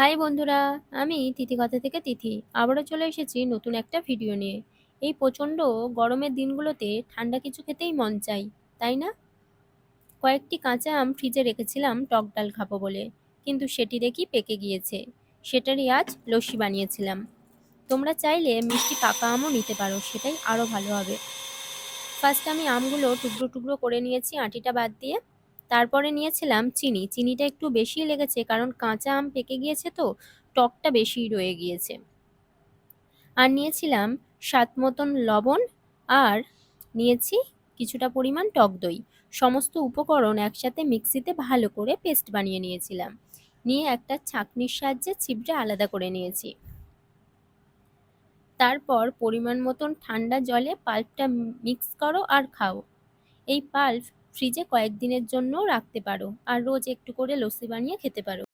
High বন্ধুরা, আমি তিথিকথা থেকে তিথি আবারও চলে এসেছি নতুন একটা ভিডিও নিয়ে। এই প্রচণ্ড গরমের দিনগুলোতে ঠান্ডা কিছু খেতেই মন চাই, তাই না? কয়েকটি কাঁচা আম ফ্রিজে রেখেছিলাম টক ডাল খাবো বলে, কিন্তু সেটি দেখি পেকে গিয়েছে। সেটারই আজ লস্যি বানিয়েছিলাম। তোমরা চাইলে মিষ্টি পাকা আমও নিতে পারো, সেটাই আরও ভালো হবে। ফার্স্ট আমি আমগুলো টুকরো টুকরো করে নিয়েছি আঁটিটা বাদ দিয়ে। তারপরে নিয়েছিলাম চিনি। চিনিটা একটু বেশিই লেগেছে, কারণ কাঁচা আম পেকে গিয়েছে তো টকটা বেশিই রয়ে গিয়েছে। আর নিয়েছিলাম স্বাদ মতন লবণ, আর নিয়েছি কিছুটা পরিমাণ টক দই। সমস্ত উপকরণ একসাথে মিক্সিতে ভালো করে পেস্ট বানিয়ে নিয়েছিলাম। নিয়ে একটা ছাঁকনির সাহায্যে ছিবড়ে আলাদা করে নিয়েছি। তারপর পরিমাণ মতন ঠান্ডা জলে পাল্পটা মিক্স করো আর খাও। এই পাল্প ফ্রিজে কয়েকদিনের জন্যও রাখতে পারো, আর রোজ একটু করে লস্যি বানিয়ে খেতে পারো।